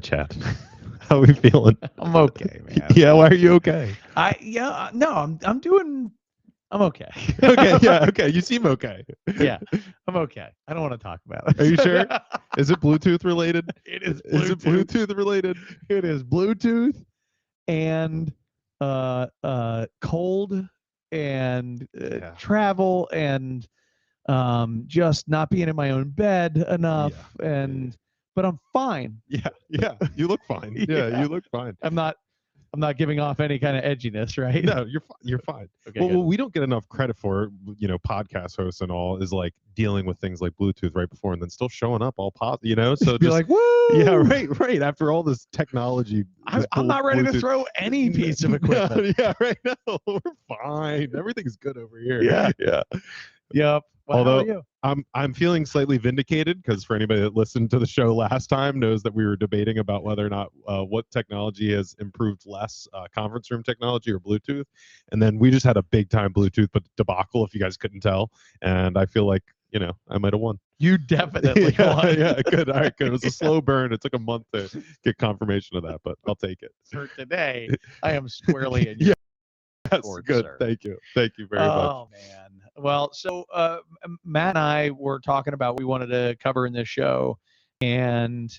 Chad. How are we feeling? I'm okay, man. Yeah, why are you okay? I'm okay. Okay, yeah, okay. You seem okay. Yeah, I'm okay. I don't want to talk about it. Are you sure? Is it Bluetooth related? It is Is it Bluetooth related? It is Bluetooth and cold and Yeah. travel and just not being in my own bed enough Yeah. but I'm fine. Yeah, you look fine. Yeah. You look fine. I'm not giving off any kind of edginess, right? No, you're fine. Okay, Well, good. what we don't get enough credit for, podcast hosts and all, is like dealing with things like Bluetooth right before and then still showing up all positive, So Be just like, woo! yeah, right. After all this technology, I'm not ready to throw any piece of equipment. Yeah, right now we're fine. Everything's good over here. Yeah. Yep. Well, Although how are you? I'm feeling slightly vindicated because for anybody that listened to the show last time knows that we were debating about whether or not what technology has improved less, conference room technology or Bluetooth, and then we just had a big time Bluetooth debacle, if you guys couldn't tell, and I feel like I might have won. You definitely won. Yeah, good. All right, good. It was a slow burn. It took a month to get confirmation of that, but I'll take it. For today, I am squarely in your Yes, court, good. sir. Thank you very much. Oh man. Well, so Matt and I were talking about we wanted to cover in this show, and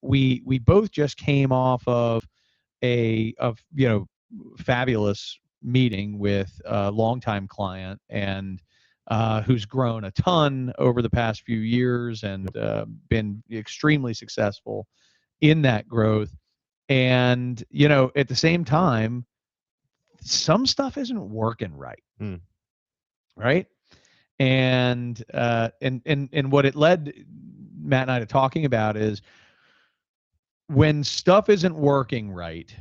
we both just came off of a fabulous meeting with a longtime client and who's grown a ton over the past few years and been extremely successful in that growth. And at the same time, some stuff isn't working right. Right. And what it led Matt and I to talking about is when stuff isn't working right,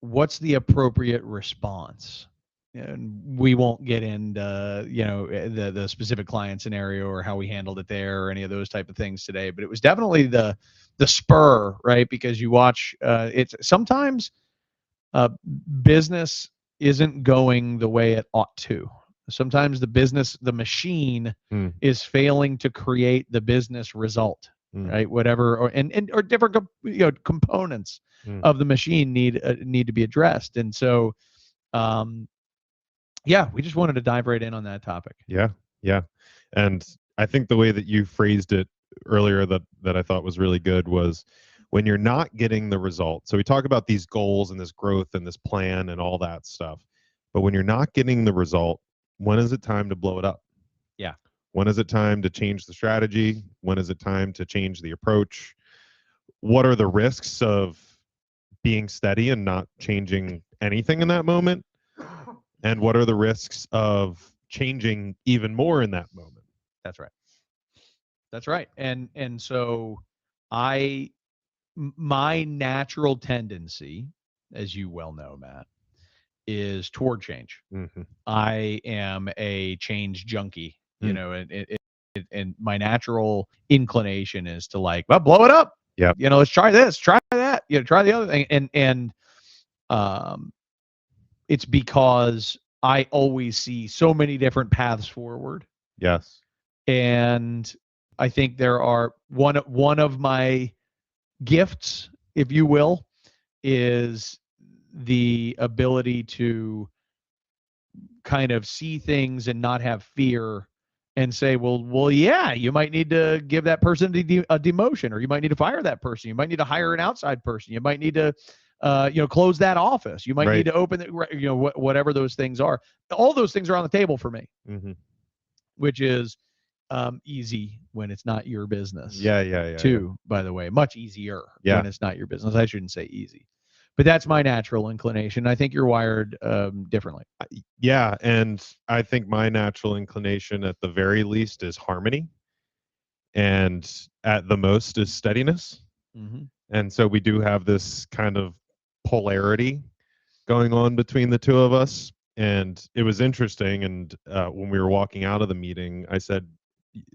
what's the appropriate response? And we won't get into the specific client scenario or how we handled it there or any of those type of things today, but it was definitely the spur, right? Because you watch it's sometimes business isn't going the way it ought to. Sometimes the machine is failing to create the business result, right? Whatever, or different components of the machine need to be addressed. And so, we just wanted to dive right in on that topic. Yeah. And I think the way that you phrased it earlier that I thought was really good was when you're not getting the result. So we talk about these goals and this growth and this plan and all that stuff. But when you're not getting the result, when is it time to blow it up? Yeah. When is it time to change the strategy? When is it time to change the approach? What are the risks of being steady and not changing anything in that moment? And what are the risks of changing even more in that moment? That's right. And so my natural tendency, as you well know, Matt, is toward change. I am a change junkie, and my natural inclination is to blow it up. Yeah. Let's try this, try that, try the other thing. And it's because I always see so many different paths forward. Yes. And I think there are one of my gifts, if you will, is the ability to kind of see things and not have fear and say, well, yeah, you might need to give that person a demotion, or you might need to fire that person. You might need to hire an outside person. You might need to, close that office. You might need to open it, whatever those things are. All those things are on the table for me, which is easy when it's not your business. Yeah. Too, by the way, much easier when it's not your business. I shouldn't say easy, but that's my natural inclination. I think you're wired differently. Yeah, and I think my natural inclination, at the very least, is harmony, and at the most is steadiness. And so we do have this kind of polarity going on between the two of us. And it was interesting. And when we were walking out of the meeting, I said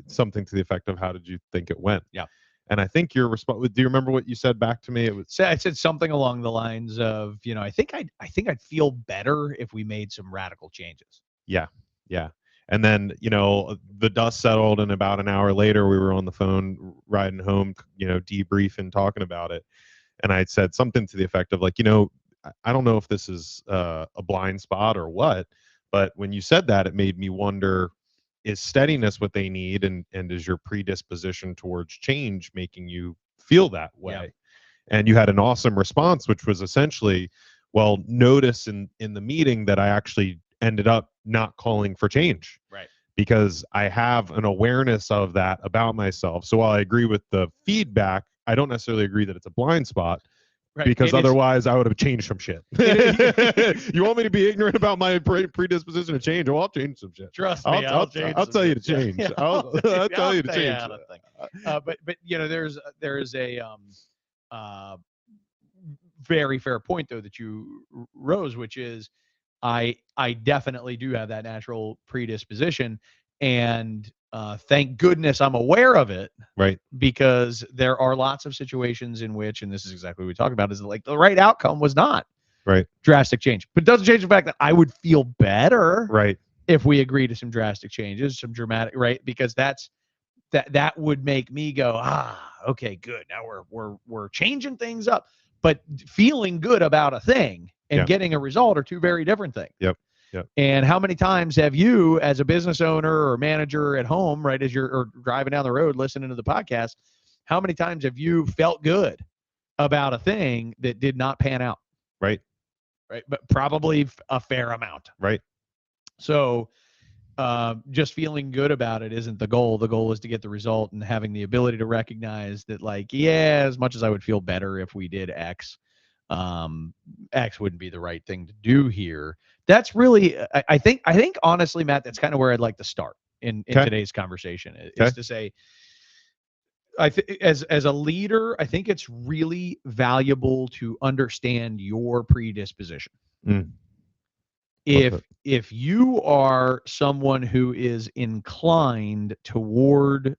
something to the effect of, "How did you think it went?" Yeah. And I think your response. Do you remember what you said back to me? I said something along the lines of, I think I'd feel better if we made some radical changes. Yeah. And then, the dust settled, and about an hour later, we were on the phone riding home, debriefing, talking about it. And I said something to the effect of like, I don't know if this is a blind spot or what, but when you said that, it made me wonder, is steadiness what they need, and is your predisposition towards change making you feel that way? Yeah. And you had an awesome response, which was essentially, well, notice in the meeting that I actually ended up not calling for change. Right. Because I have an awareness of that about myself. So while I agree with the feedback, I don't necessarily agree that it's a blind spot. Right. Because otherwise I would have changed some shit. You want me to be ignorant about my predisposition to change? Well, I'll change some shit. Trust me, I'll tell you to change. Yeah. I'll tell you to change. But there's a very fair point though that you rose, which is I definitely do have that natural predisposition, and thank goodness I'm aware of it. Right. Because there are lots of situations in which, and this is exactly what we talk about, is like the right outcome was not right drastic change. But it doesn't change the fact that I would feel better right if we agree to some drastic changes, some dramatic, right? Because that would make me go, okay, good. Now we're changing things up. But feeling good about a thing and getting a result are two very different things. Yep. And how many times have you, as a business owner or manager at home, right, as you're driving down the road listening to the podcast, how many times have you felt good about a thing that did not pan out? Right. But probably a fair amount. Right. So just feeling good about it isn't the goal. The goal is to get the result, and having the ability to recognize that, like, as much as I would feel better if we did X, X wouldn't be the right thing to do here. That's really, I think honestly, Matt, that's kind of where I'd like to start in today's conversation, is to say, as a leader, I think it's really valuable to understand your predisposition. If you are someone who is inclined toward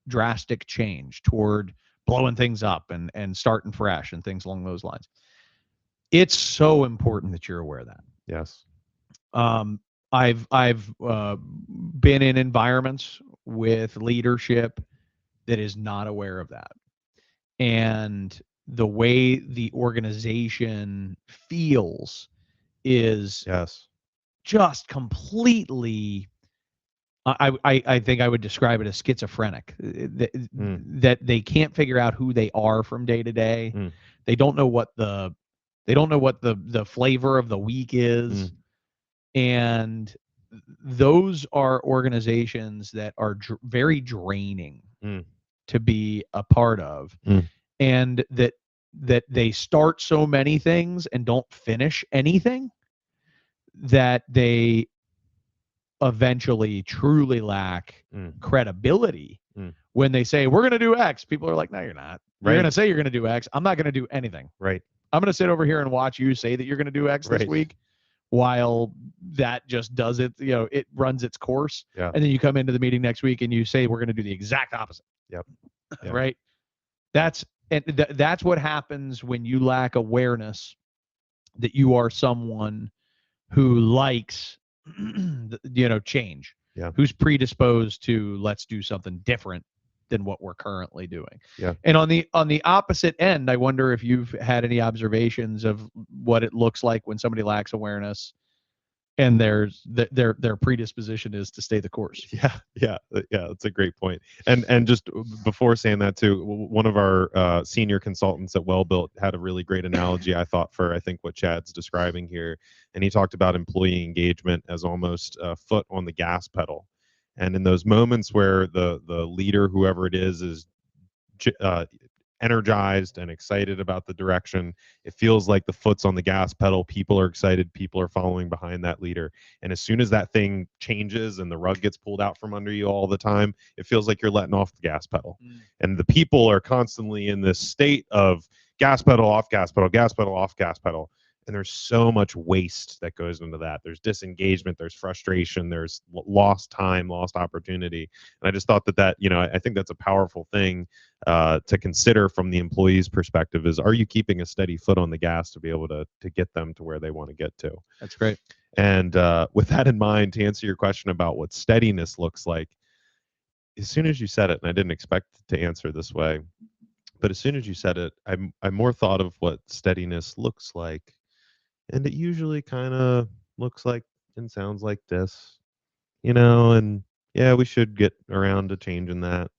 drastic change, toward blowing things up and starting fresh and things along those lines, it's so important that you're aware of that. Yes. I've been in environments with leadership that is not aware of that. And the way the organization feels is just completely, I think I would describe it as schizophrenic, that they can't figure out who they are from day to day. They don't know what the flavor of the week is. And those are organizations that are very draining to be a part of. And that they start so many things and don't finish anything, that they eventually truly lack credibility. When they say, we're going to do X, people are like, no, you're not. You're going to say you're going to do X. I'm not going to do anything. Right. I'm going to sit over here and watch you say that you're going to do X this week, while that just does it, it runs its course. Yeah. And then you come into the meeting next week and you say, we're going to do the exact opposite. Yep. Right. That's what happens when you lack awareness that you are someone who likes, change, who's predisposed to, let's do something different than what we're currently doing. Yeah. And on the opposite end, I wonder if you've had any observations of what it looks like when somebody lacks awareness and their predisposition is to stay the course. Yeah, that's a great point. And just before saying that too, one of our senior consultants at Wellbuilt had a really great analogy, I thought, for I think what Chad's describing here. And he talked about employee engagement as almost a foot on the gas pedal. And in those moments where the leader, whoever it is energized and excited about the direction, it feels like the foot's on the gas pedal. People are excited. People are following behind that leader. And as soon as that thing changes and the rug gets pulled out from under you all the time, it feels like you're letting off the gas pedal. And the people are constantly in this state of gas pedal, off gas pedal, gas pedal, off gas pedal. And there's so much waste that goes into that. There's disengagement, there's frustration, there's lost time, lost opportunity. And I just thought that I think that's a powerful thing to consider from the employee's perspective, is, are you keeping a steady foot on the gas to be able to get them to where they want to get to? That's great. And with that in mind, to answer your question about what steadiness looks like, as soon as you said it, and I didn't expect to answer this way, but as soon as you said it, I more thought of what steadiness looks like, and it usually kind of looks like and sounds like this, and yeah, we should get around to changing that.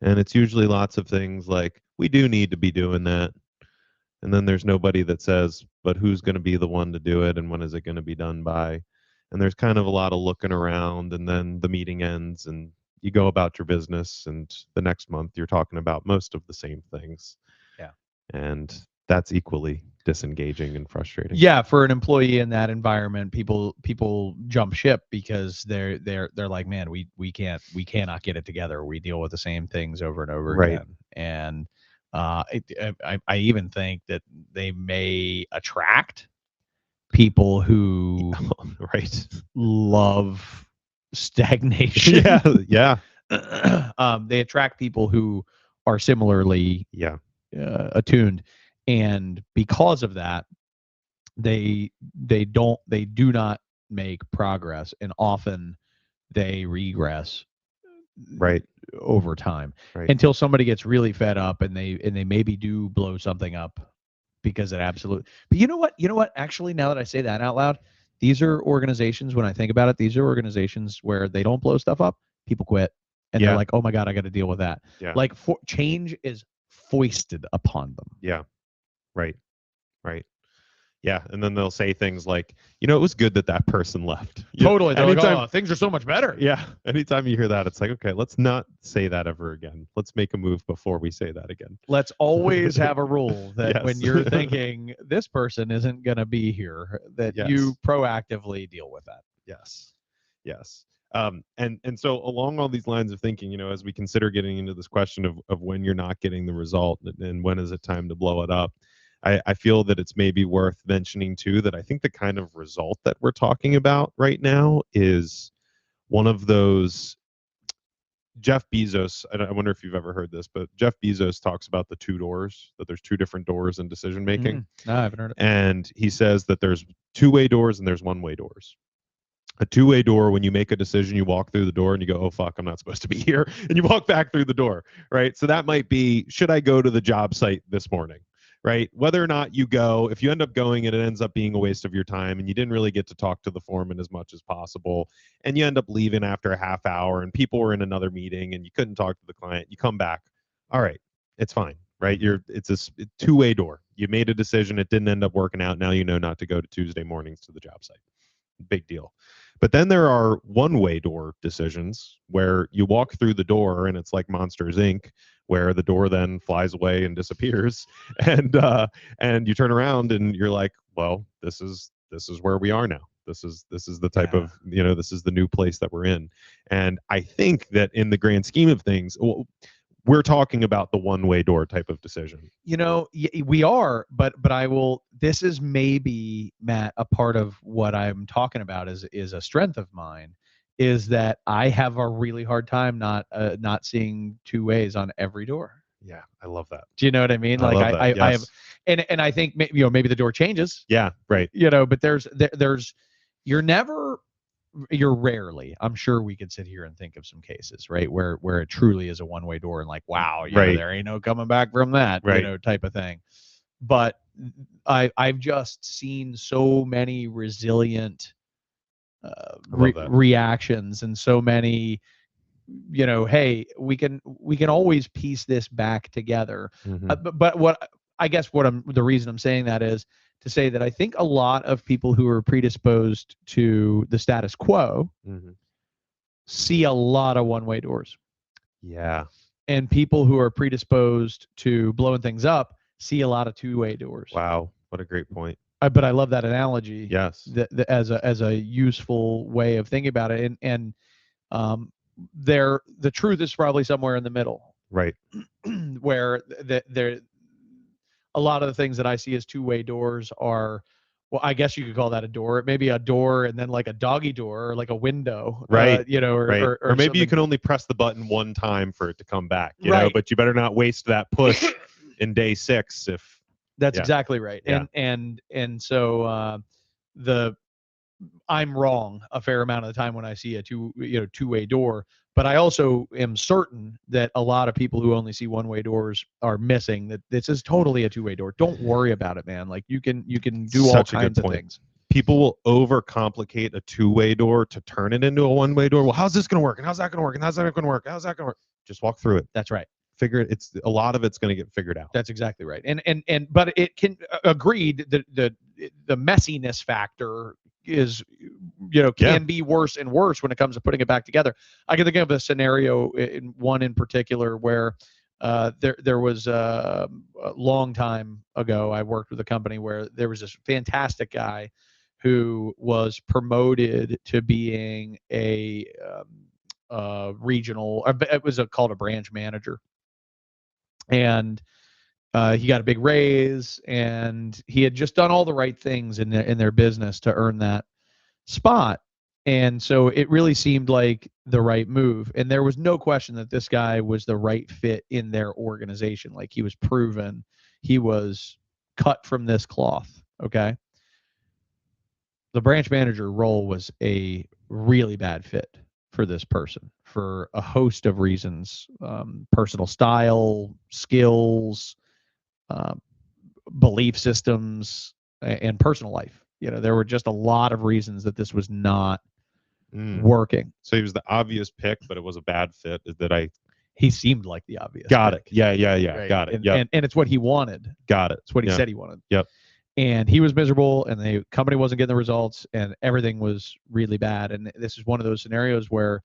And it's usually lots of things like we do need to be doing that. And then there's nobody that says, but who's going to be the one to do it and when is it going to be done by? And there's kind of a lot of looking around, and then the meeting ends and you go about your business, and the next month you're talking about most of the same things. Yeah. And that's equally disengaging and frustrating. Yeah, for an employee in that environment, people jump ship because they're like, man, we cannot get it together. We deal with the same things over and over Right. again. And I even think that they may attract people who Right. love stagnation. Yeah. They attract people who are similarly Yeah. attuned, and because of that, they do not make progress, and often they regress Right. over time, Right. until somebody gets really fed up and they maybe do blow something up because it absolutely. But you know what, actually, now that I say that out loud, these are organizations, when I think about it, these are organizations where they don't blow stuff up, people quit, and they're like, oh my God, I got to deal with that. Yeah. Like, change is foisted upon them. Yeah. Right. Right. Yeah. And then they'll say things like, it was good that person left. Totally. They're Anytime, like, oh, things are so much better. Yeah. Anytime you hear that, it's like, okay, let's not say that ever again. Let's make a move before we say that again. Let's always have a rule that Yes. when you're thinking this person isn't going to be here, that you proactively deal with that. Yes. Yes. And so along all these lines of thinking, as we consider getting into this question of when you're not getting the result and when is it time to blow it up, I feel that it's maybe worth mentioning too that I think the kind of result that we're talking about right now is one of those. Jeff Bezos, I wonder if you've ever heard this, but Jeff Bezos talks about the two doors, that there's two different doors in decision making. No, I haven't heard it. And he says that there's two-way doors and there's one-way doors. A two-way door, when you make a decision, you walk through the door and you go, oh fuck, I'm not supposed to be here, and you walk back through the door, right? So that might be, should I go to the job site this morning, right? Whether or not you go, if you end up going and it ends up being a waste of your time and you didn't really get to talk to the foreman as much as possible, and you end up leaving after a half hour and people were in another meeting and you couldn't talk to the client, you come back, all right, it's fine, right? It's a two-way door. You made a decision, it didn't end up working out, now you know not to go to Tuesday mornings to the job site. Big deal. But then there are one-way door decisions where you walk through the door and it's like Monsters Inc., where the door then flies away and disappears, and you turn around and you're like, well, this is where we are now. This is the type of, this is the new place that we're in. And I think that in the grand scheme of things, we're talking about the one-way door type of decision. We are, but I will. This is maybe, Matt, a part of what I'm talking about is a strength of mine, is that I have a really hard time not seeing two ways on every door. Yeah, I love that. Do you know what I mean? I love that. Yes. I have, and I think maybe the door changes. Yeah, right. But there's you're rarely, I'm sure we could sit here and think of some cases, right, where it truly is a one-way door and like, wow, there ain't no coming back from that, right, type of thing. But I've just seen so many resilient reactions and so many, hey, we can always piece this back together. Mm-hmm. But the reason I'm saying that is to say that I think a lot of people who are predisposed to the status quo see a lot of one-way doors. Yeah. And people who are predisposed to blowing things up see a lot of two-way doors. Wow, what a great point. But I love that analogy. Yes. As a useful way of thinking about it, and the truth is probably somewhere in the middle. Right. Where a lot of the things that I see as two-way doors are, well, I guess you could call that a door. It may be a door and then like a doggy door or like a window, right? Or maybe you can only press the button one time for it to come back, right. But you better not waste that push in day 6 if. That's exactly right. Yeah. And so I'm wrong a fair amount of the time when I see a two-way door, But I also am certain that a lot of people who only see one-way doors are missing that this is totally a two-way door. Don't worry about it, man. Like you can do all kinds of things. People will overcomplicate a two-way door to turn it into a one-way door. Well, how's this going to work? And how's that going to work? And how's that going to work? How's that going to work? Just walk through it. That's right. Figure it. It's a lot of it's going to get figured out. That's exactly right. But it can agreed the messiness factor is can be worse and worse when it comes to putting it back together. I can think of a scenario in particular where there was a long time ago I worked with a company where there was this fantastic guy who was promoted to being a regional, it was called a branch manager, and he got a big raise, and he had just done all the right things in their business to earn that spot. And so it really seemed like the right move. And there was no question that this guy was the right fit in their organization. Like he was proven, he was cut from this cloth. Okay. The branch manager role was a really bad fit for this person for a host of reasons, personal style, skills, belief systems, and personal life. There were just a lot of reasons that this was not working. So he was the obvious pick, but it was a bad fit. He seemed like the obvious Got pick. it. Yeah. Right? Got it. And it's what he wanted. Got it. It's what he said he wanted. Yep. And he was miserable, and the company wasn't getting the results, and everything was really bad. And this is one of those scenarios where,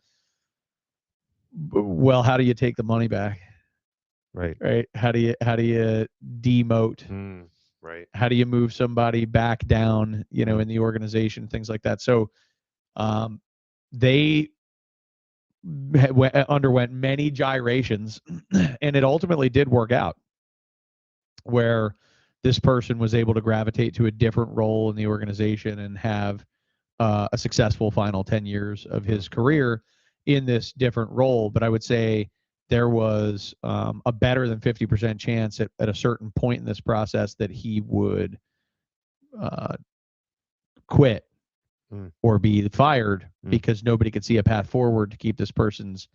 well, how do you take the money back? Right. How do you demote? Right. How do you move somebody back down, in the organization, things like that. So they underwent many gyrations, and it ultimately did work out where this person was able to gravitate to a different role in the organization and have a successful final 10 years of his career in this different role. But I would say there was a better than 50% chance at a certain point in this process that he would quit or be fired because nobody could see a path forward to keep this person's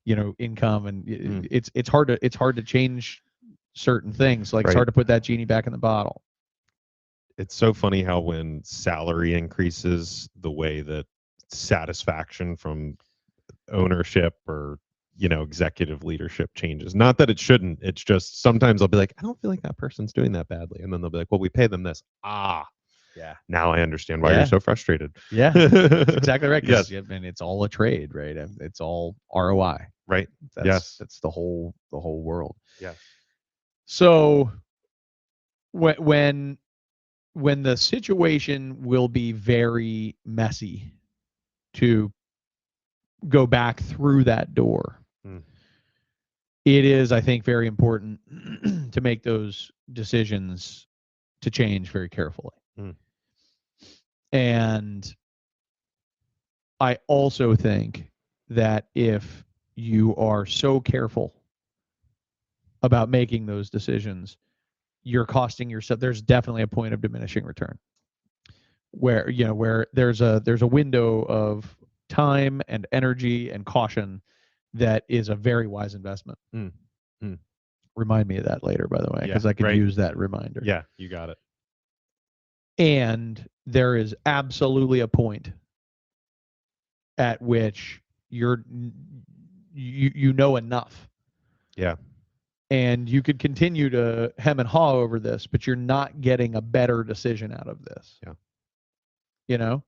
income. And it's hard to change certain things. Like It's hard to put that genie back in the bottle. It's so funny how when salary increases, the way that satisfaction from ownership or executive leadership changes. Not that it shouldn't. It's just sometimes I'll be like, I don't feel like that person's doing that badly, and then they'll be like, well, we pay them this. Yeah. Now I understand why you're so frustrated. Yeah, that's exactly right. Yes. And it's all a trade, right? It's all ROI. Right. That's the whole world. Yeah. So when the situation will be very messy to go back through that door, it is, I think, very important to make those decisions to change very carefully. And I also think that if you are so careful about making those decisions, you're costing yourself. There's definitely a point of diminishing return where there's a window of time and energy and caution that is a very wise investment. Remind me of that later, by the way, because I could use that reminder. Yeah, you got it. And there is absolutely a point at which you know enough. Yeah. And you could continue to hem and haw over this, but you're not getting a better decision out of this. Yeah.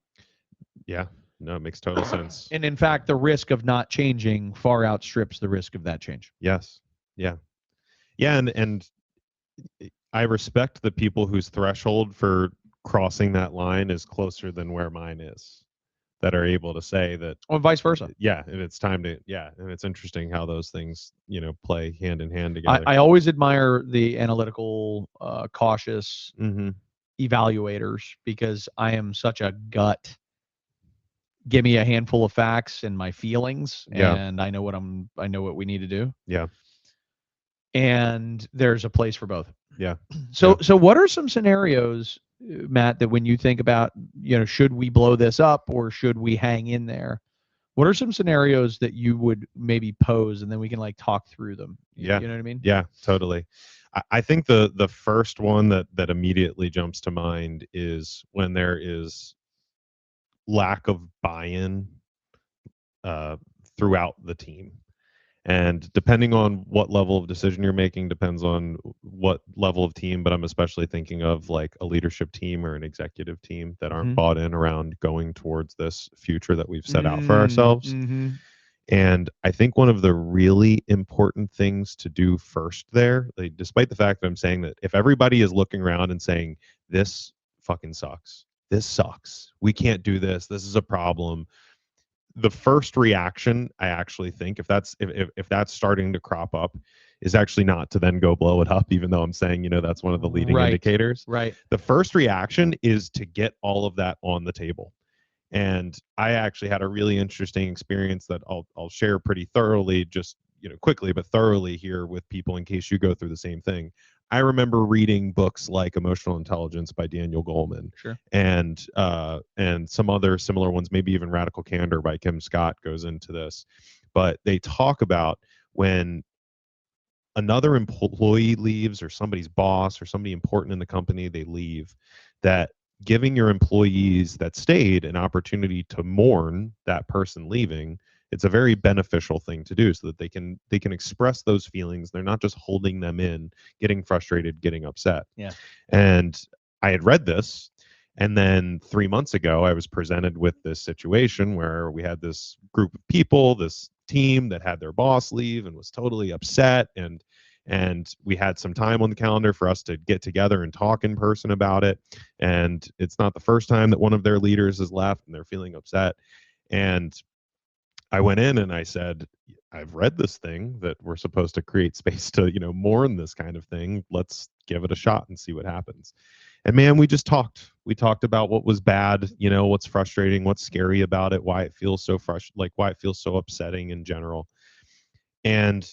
Yeah. No, it makes total sense. And in fact, the risk of not changing far outstrips the risk of that change. Yes. Yeah. Yeah. And I respect the people whose threshold for crossing that line is closer than where mine is, that are able to say that. Or vice versa. Yeah. And it's time to, and it's interesting how those things, play hand in hand together. I always admire the analytical, cautious evaluators, because I am such a gut. Give me a handful of facts and my feelings, and I know what we need to do. Yeah. And there's a place for both. Yeah. So what are some scenarios, Matt, that when you think about, should we blow this up or should we hang in there? What are some scenarios that you would maybe pose, and then we can like talk through them? Yeah. You know what I mean? Yeah, totally. I think the first one that immediately jumps to mind is when there is lack of buy-in uh, throughout the team. And depending on what level of decision you're making, depends on what level of team, but I'm especially thinking of like a leadership team or an executive team that aren't bought in around going towards this future that we've set out for ourselves. And I think one of the really important things to do first there, like, despite the fact that I'm saying that if everybody is looking around and saying, this fucking sucks, this sucks, we can't do this is a problem, the first reaction, I actually think, if that's starting to crop up, is actually not to then go blow it up, even though I'm saying, that's one of the leading indicators. Right. The first reaction is to get all of that on the table. And I actually had a really interesting experience that I'll share pretty thoroughly, just quickly but thoroughly here with people in case you go through the same thing. I remember reading books like Emotional Intelligence by Daniel Goleman, and some other similar ones, maybe even Radical Candor by Kim Scott goes into this. But they talk about when another employee leaves, or somebody's boss or somebody important in the company, they leave, that giving your employees that stayed an opportunity to mourn that person leaving, it's a very beneficial thing to do, so that they can express those feelings. They're not just holding them in, getting frustrated, getting upset. Yeah. And I had read this, and then 3 months ago I was presented with this situation where we had this group of people, this team that had their boss leave and was totally upset, and we had some time on the calendar for us to get together and talk in person about it. And it's not the first time that one of their leaders has left and they're feeling upset. And I went in and I said, I've read this thing that we're supposed to create space to, mourn this kind of thing. Let's give it a shot and see what happens. And man, we just talked. We talked about what was bad, what's frustrating, what's scary about it, why it feels so why it feels so upsetting in general. And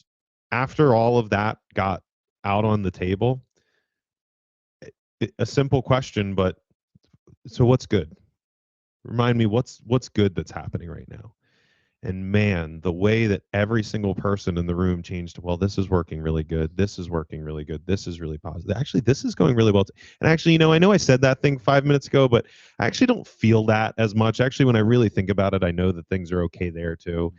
after all of that got out on the table, a simple question, but so what's good? Remind me what's good that's happening right now. And man, the way that every single person in the room changed to, well, this is working really good. This is working really good. This is really positive. Actually, this is going really well. And actually, I know I said that thing 5 minutes ago, but I actually don't feel that as much. Actually, when I really think about it, I know that things are okay there too.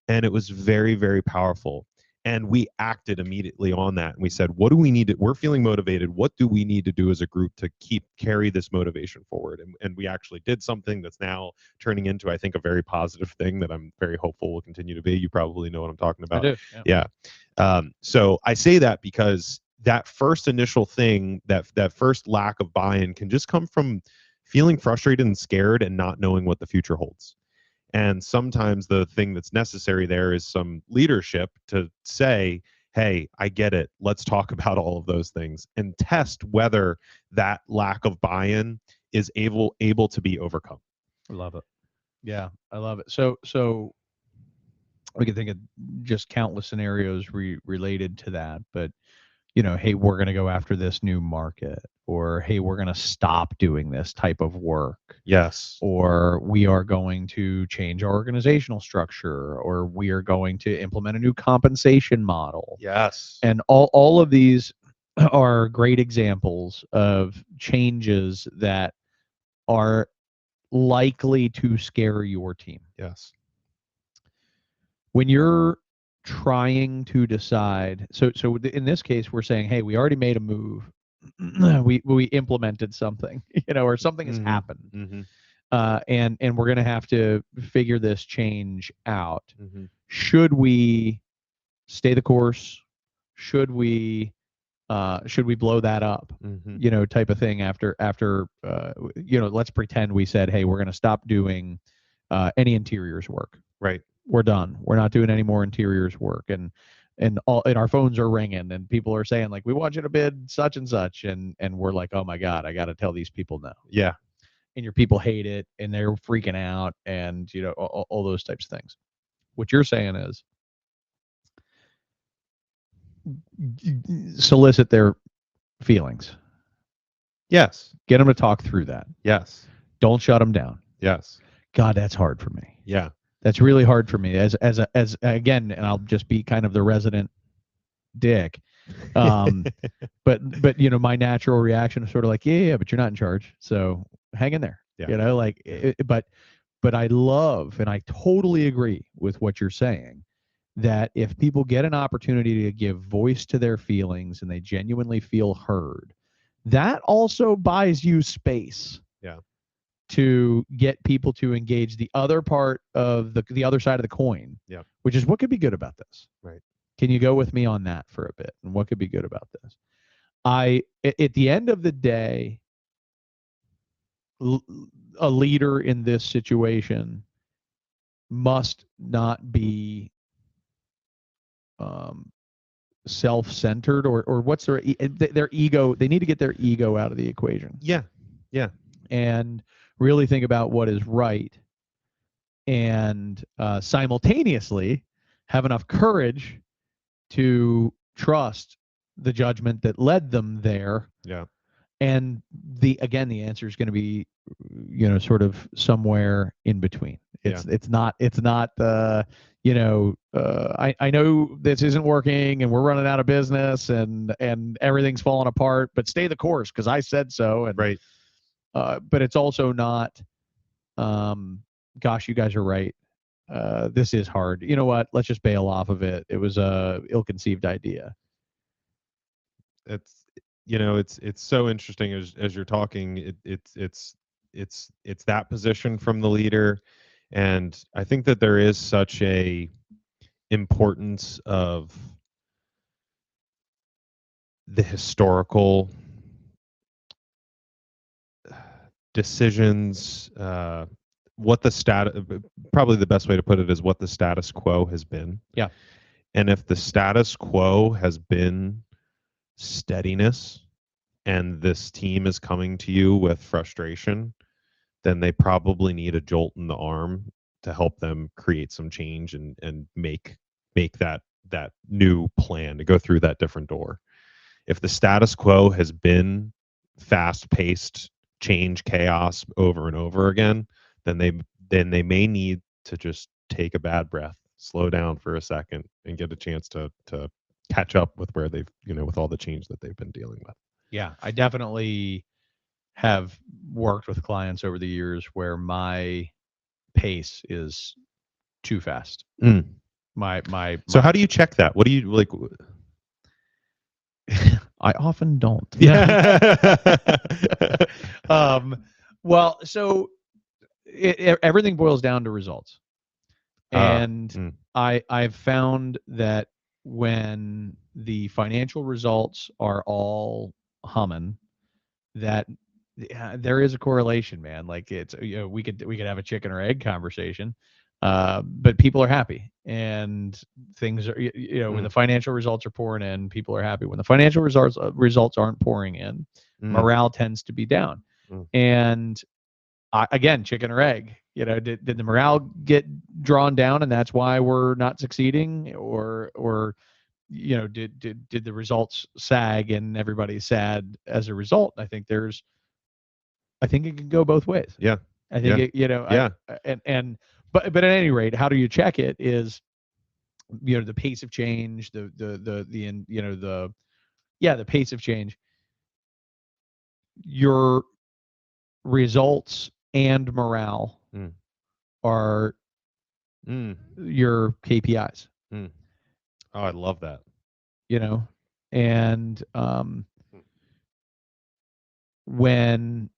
And it was very, very powerful. And we acted immediately on that. And we said, what do we need to, we're feeling motivated. What do we need to do as a group to carry this motivation forward? And we actually did something that's now turning into, I think, a very positive thing that I'm very hopeful will continue to be. You probably know what I'm talking about. I do. Yeah. So I say that because that first initial thing, that first lack of buy-in can just come from feeling frustrated and scared and not knowing what the future holds. And sometimes the thing that's necessary there is some leadership to say, hey, I get it. Let's talk about all of those things and test whether that lack of buy-in is able to be overcome. I love it. Yeah, I love it. So we can think of just countless scenarios related to that, but hey, we're going to go after this new market, or hey, we're going to stop doing this type of work. Yes. Or we are going to change our organizational structure, or we are going to implement a new compensation model. Yes. And all of these are great examples of changes that are likely to scare your team. Yes. When you're trying to decide, so in this case, we're saying, hey, we already made a move. we implemented something, or something has happened. And we're going to have to figure this change out. Should we stay the course? Should we blow that up? Type of thing after let's pretend we said, hey, we're going to stop doing any interiors work. Right. We're done. We're not doing any more interiors work. And our phones are ringing and people are saying, like, we want you to bid such and such. And we're like, oh my God, I got to tell these people no. Yeah. And your people hate it and they're freaking out and, all those types of things. What you're saying is solicit their feelings. Yes. Get them to talk through that. Yes. Don't shut them down. Yes. God, that's hard for me. Yeah. That's really hard for me as again, and I'll just be kind of the resident dick. But my natural reaction is sort of like, yeah, but you're not in charge, so hang in there. Yeah. Like, but I love and I totally agree with what you're saying, that if people get an opportunity to give voice to their feelings and they genuinely feel heard, that also buys you space. Yeah. To get people to engage the other part of the other side of the coin. Yeah. Which is what could be good about this. Right. Can you go with me on that for a bit? And what could be good about this? At the end of the day, a leader in this situation must not be self-centered or what's their ego. They need to get their ego out of the equation. Yeah. Yeah. And really think about what is right, and simultaneously have enough courage to trust the judgment that led them there. Yeah. And the answer is going to be, sort of somewhere in between. It's not I know this isn't working and we're running out of business and everything's falling apart, but stay the course because I said so. And right. But it's also not, gosh, you guys are right. This is hard. You know what? Let's just bail off of it. It was a ill-conceived idea. It's so interesting as you're talking. It's that position from the leader, and I think that there is such a importance of the historical decisions. What the probably the best way to put it is what the status quo has been. Yeah. And if the status quo has been steadiness and this team is coming to you with frustration, then they probably need a jolt in the arm to help them create some change and make that new plan to go through that different door. If the status quo has been fast-paced change, chaos over and over again, then they may need to just take a bad breath, slow down for a second, and get a chance to catch up with where they've with all the change that they've been dealing with. Yeah, I definitely have worked with clients over the years where my pace is too fast. So how do you check that? What do you like? I often don't. Yeah. Well, so everything boils down to results. And I've found that when the financial results are all humming, that there is a correlation, man. Like it's we could have a chicken or egg conversation, but people are happy and things are when the financial results are pouring in, people are happy. When the financial results aren't pouring in, morale tends to be down. And again, chicken or egg. Did the morale get drawn down and that's why we're not succeeding, or did the results sag and everybody's sad as a result? I think it can go both ways. Yeah. I think but at any rate, how do you check it is the pace of change, the pace of change. Your results and morale are your KPIs. Oh, I love that. And when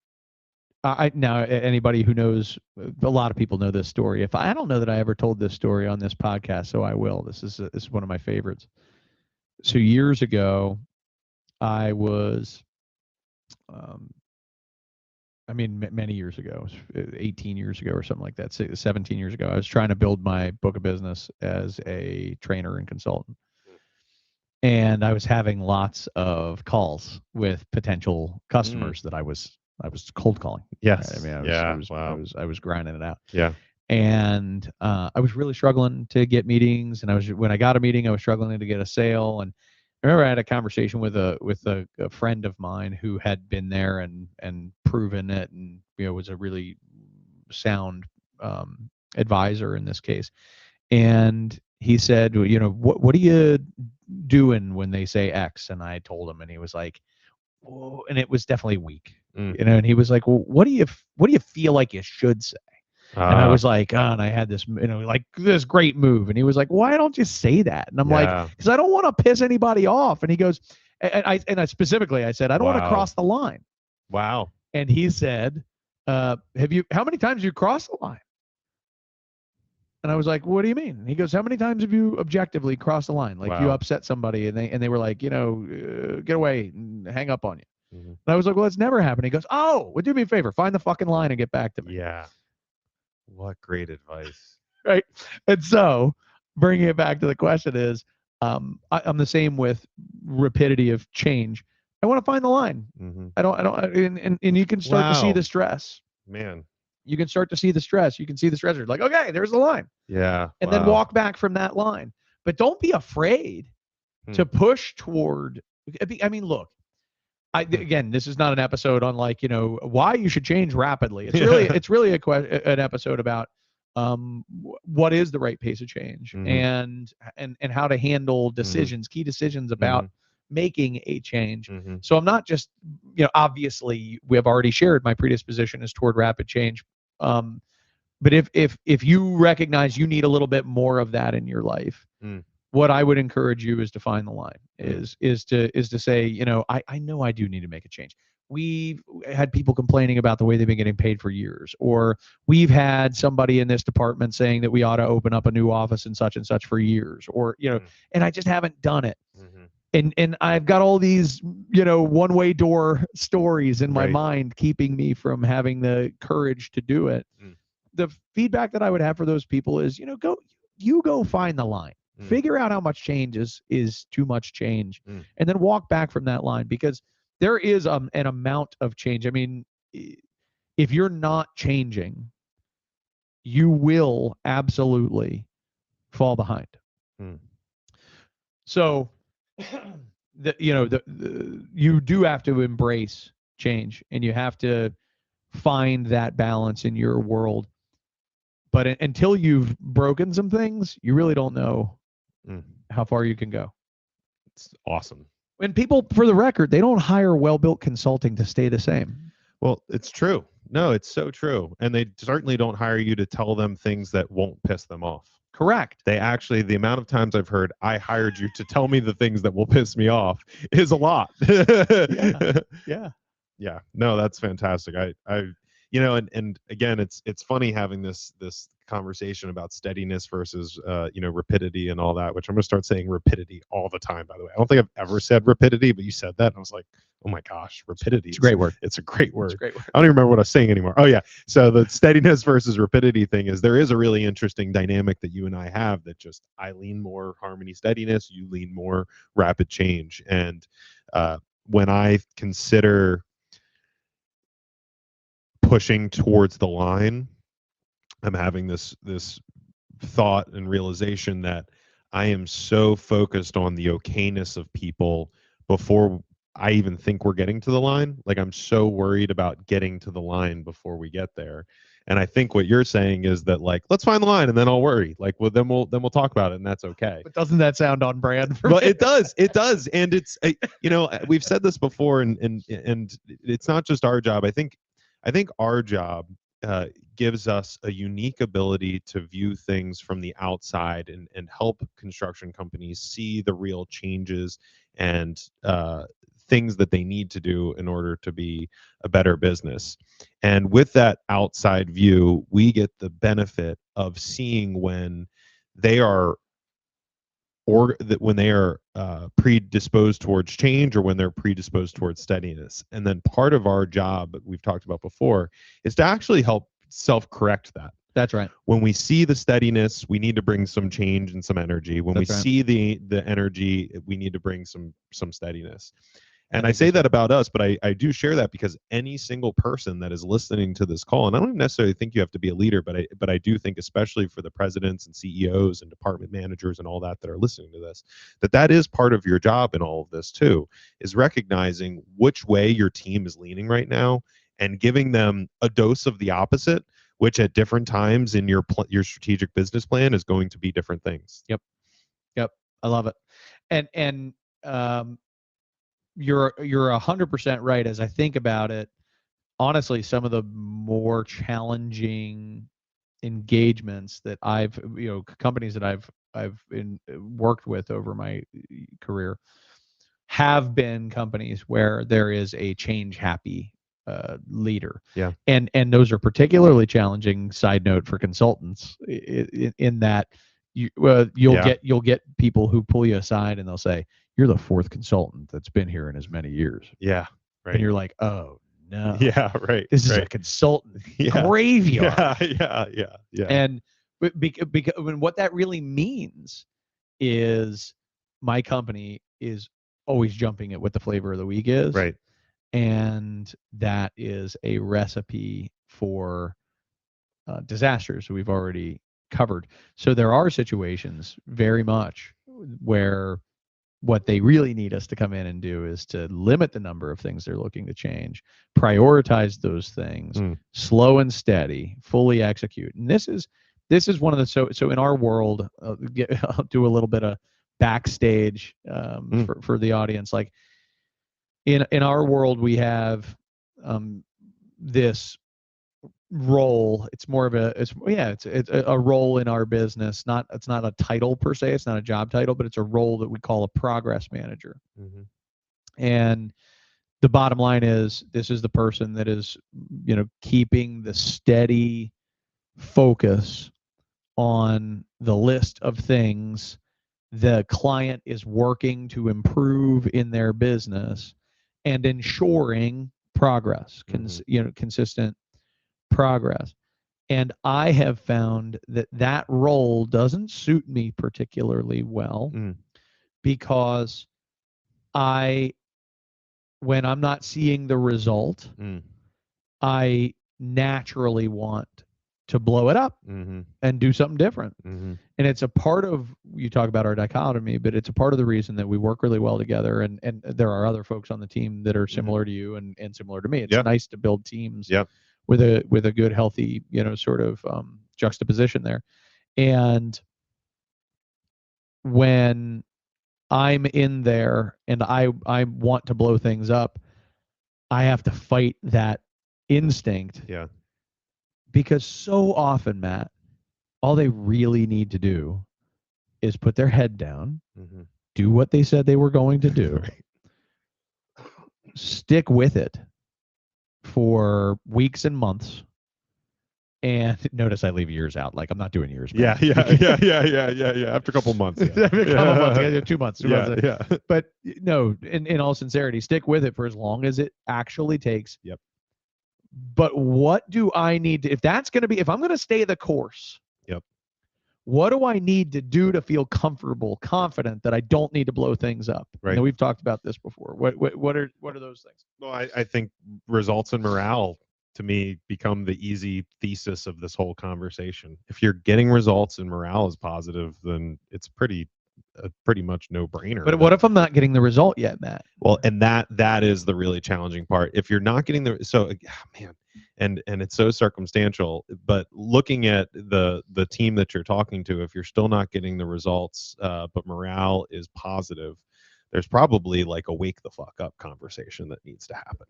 now anybody who knows, a lot of people know this story. If I don't know that I ever told this story on this podcast, so I will. This is one of my favorites. So years ago, I was, many years ago, 18 years ago or something like that, 17 years ago, I was trying to build my book of business as a trainer and consultant. And I was having lots of calls with potential customers that I was cold calling. Yes. I was grinding it out. Yeah. And I was really struggling to get meetings. And when I got a meeting, I was struggling to get a sale. And I remember I had a conversation with a friend of mine who had been there and proven it, and was a really sound advisor in this case. And he said, what are you doing when they say X? And I told him, and he was like, whoa, and it was definitely weak, and he was like, well, what do you feel like you should say? And I was like, and I had this, like this great move. And he was like, why don't you say that? And I'm like, because I don't want to piss anybody off. And he goes, and I specifically, I said, I don't want to cross the line. Wow. And he said, how many times have you crossed the line? And I was like, what do you mean? And he goes, how many times have you objectively crossed the line? Like you upset somebody and they were like, get away and hang up on you. And I was like, well, that's never happened. He goes, oh, well, do me a favor, find the fucking line and get back to me. Yeah. What great advice. Right. And so bringing it back to the question is, I'm the same with rapidity of change. I want to find the line. I don't, and you can start to see the stress. Man. You can start to see the stress. You can see the stressor. Like, okay, there's the line. Yeah. And then walk back from that line. But don't be afraid to push toward. I mean, look, again, this is not an episode on like, why you should change rapidly. It's really an episode about what is the right pace of change and how to handle decisions, key decisions about making a change. So I'm not just, obviously we have already shared my predisposition is toward rapid change. But if you recognize you need a little bit more of that in your life, what I would encourage you is to find the line, is to say, I know I do need to make a change. We've had people complaining about the way they've been getting paid for years, or we've had somebody in this department saying that we ought to open up a new office and such for years, or, and I just haven't done it. And I've got all these, one-way door stories in my mind keeping me from having the courage to do it. The feedback that I would have for those people is, go find the line. Figure out how much change is too much change, and then walk back from that line, because there is an amount of change. I mean, if you're not changing, you will absolutely fall behind. So, you do have to embrace change, and you have to find that balance in your world. But until you've broken some things, you really don't know how far you can go. It's awesome. And people, for the record, they don't hire well-built consulting to stay the same. Well, it's true. No, it's so true. And they certainly don't hire you to tell them things that won't piss them off. Correct. They actually, the amount of times I've heard, I hired you to tell me the things that will piss me off is a lot. Yeah. No, that's fantastic. And again, it's funny having this conversation about steadiness versus rapidity and all that, which I'm going to start saying rapidity all the time, by the way. I don't think I've ever said rapidity, but you said that and I was like, oh my gosh, rapidity. It's a great word. It's a great word. I don't even remember what I was saying anymore. Oh yeah. So the steadiness versus rapidity thing is, there is a really interesting dynamic that you and I have, that just, I lean more harmony steadiness, you lean more rapid change. And when I consider pushing towards the line, I'm having this thought and realization that I am so focused on the okayness of people before I even think we're getting to the line. Like, I'm so worried about getting to the line before we get there. And I think what you're saying is that, like, let's find the line and then I'll worry. Like, well, then we'll talk about it, and that's okay. But doesn't that sound on brand for well, me? It does. And it's, we've said this before, and it's not just our job. I think our job gives us a unique ability to view things from the outside and help construction companies see the real changes and things that they need to do in order to be a better business. And with that outside view, we get the benefit of seeing when they are predisposed towards change, or when they're predisposed towards steadiness. And then part of our job, we've talked about before, is to actually help self-correct that. That's right. When we see the steadiness, we need to bring some change and some energy. When see the energy, we need to bring some steadiness. And I say that about us, but I do share that because any single person that is listening to this call, and I don't necessarily think you have to be a leader, but I do think, especially for the presidents and CEOs and department managers and all that are listening to this, that is part of your job in all of this too, is recognizing which way your team is leaning right now and giving them a dose of the opposite, which at different times in your strategic business plan is going to be different things. Yep. I love it. And you're 100% right. As I think about it, honestly, some of the more challenging engagements that companies that I've worked with over my career have been companies where there is a change happy leader. Yeah. And those are particularly challenging, side note, for consultants, in that you'll get people who pull you aside and they'll say, "You're the fourth consultant that's been here in as many years." Yeah. Right. And you're like, "Oh no." Yeah. Right. This is a consultant graveyard. Yeah. And because what that really means is my company is always jumping at what the flavor of the week is. Right. And that is a recipe for disasters we've already covered. So there are situations very much where what they really need us to come in and do is to limit the number of things they're looking to change, prioritize those things, slow and steady, fully execute. And this is one of the so in our world, I'll do a little bit of backstage for the audience. Like in our world, we have this role. It's more of it's a role in our business. It's not a title per se. It's not a job title, but it's a role that we call a progress manager. And the bottom line is, this is the person that is, keeping the steady focus on the list of things the client is working to improve in their business and ensuring progress, consistent progress. And I have found that role doesn't suit me particularly well because when I'm not seeing the result, I naturally want to blow it up and do something different. And it's a part of, you talk about our dichotomy, but it's a part of the reason that we work really well together. And there are other folks on the team that are similar to you and similar to me. It's nice to build teams with a good, healthy, sort of juxtaposition there. And when I'm in there and I want to blow things up, I have to fight that instinct. Yeah. Because so often, Matt, all they really need to do is put their head down, do what they said they were going to do, stick with it for weeks and months. And notice I leave years out. Like, I'm not doing years. Yeah. After a couple months. After a couple months, 2 months. Yeah. But no, in all sincerity, stick with it for as long as it actually takes. Yep. But what do I need to, if I'm going to stay the course, what do I need to do to feel comfortable, confident that I don't need to blow things up? Right. We've talked about this before. What are those things? Well, I think results and morale, to me, become the easy thesis of this whole conversation. If you're getting results and morale is positive, then it's pretty much no-brainer. But what if I'm not getting the result yet, Matt? Well, and that is the really challenging part. If you're not getting and it's so circumstantial, but looking at the team that you're talking to, if you're still not getting the results, but morale is positive, there's probably like a wake the fuck up conversation that needs to happen.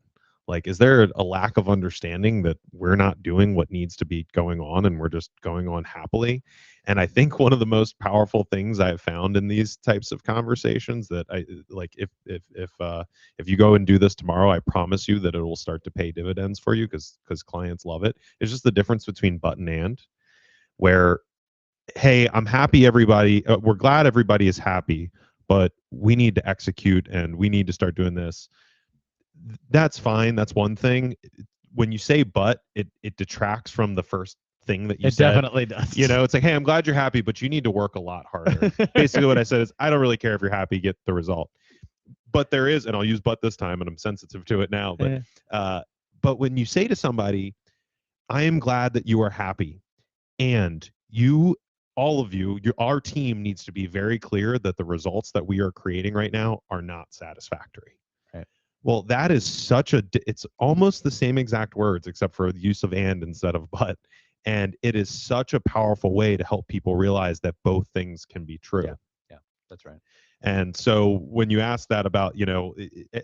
Like, is there a lack of understanding that we're not doing what needs to be going on and we're just going on happily? And I think one of the most powerful things I've found in these types of conversations that I like, if you go and do this tomorrow, I promise you that it will start to pay dividends for you because clients love it. It's just the difference between but and, where, hey, I'm happy everybody, we're glad everybody is happy, but we need to execute and we need to start doing this. That's fine. That's one thing. When you say but, it detracts from the first thing that you said. It definitely does. It's like, hey, I'm glad you're happy, but you need to work a lot harder. Basically what I said is, I don't really care if you're happy, get the result. But there is, and I'll use but this time, and I'm sensitive to it now, but when you say to somebody, I am glad that you are happy, and all of you, our team needs to be very clear that the results that we are creating right now are not satisfactory. Well, that is it's almost the same exact words, except for the use of and instead of but. And it is such a powerful way to help people realize that both things can be true. Yeah, that's right. And so when you ask that about,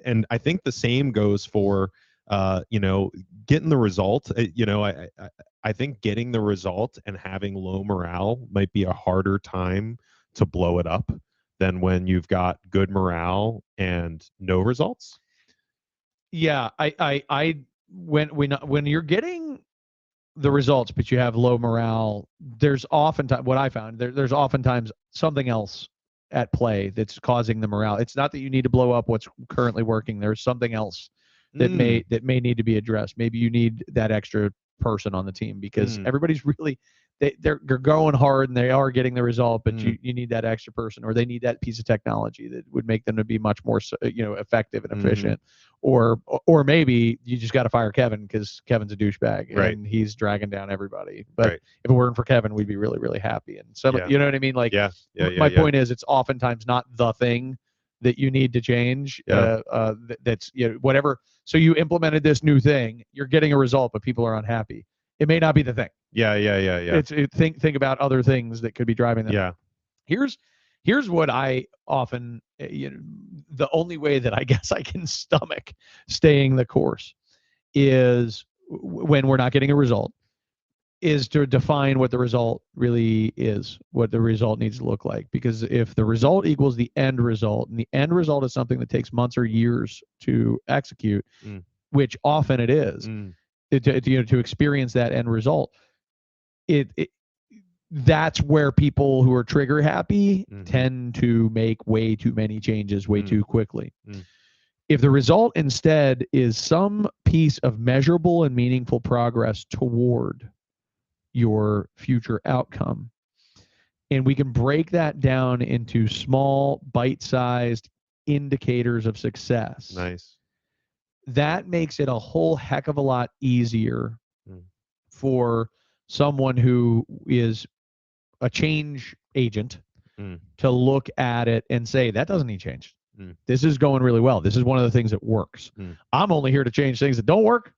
and I think the same goes for, getting the result. I think getting the result and having low morale might be a harder time to blow it up than when you've got good morale and no results. Yeah, when you're getting the results, but you have low morale, there's oftentimes what I found there's oftentimes something else at play that's causing the morale. It's not that you need to blow up what's currently working. There's something else that may need to be addressed. Maybe you need that extra person on the team because everybody's really they're going hard and they are getting the result, but you need that extra person, or they need that piece of technology that would make them to be much more effective and efficient. Or maybe you just got to fire Kevin because Kevin's a douchebag and he's dragging down everybody. But if it weren't for Kevin, we'd be really, really happy. And you know what I mean? Like, my point is, it's oftentimes not the thing that you need to change. That's whatever. So you implemented this new thing, you're getting a result, but people are unhappy. It may not be the thing. Yeah. Think about other things that could be driving them. Yeah. Here's what I often, the only way that I guess I can stomach staying the course is when we're not getting a result, is to define what the result really is, what the result needs to look like. Because if the result equals the end result, and the end result is something that takes months or years to execute, which often it is, to experience that end result, that's where people who are trigger happy tend to make way too many changes way too quickly. If the result instead is some piece of measurable and meaningful progress toward your future outcome, and we can break that down into small, bite-sized indicators of success, nice, that makes it a whole heck of a lot easier for someone who is a change agent to look at it and say, that doesn't need change. This is going really well. This is one of the things that works. I'm only here to change things that don't work,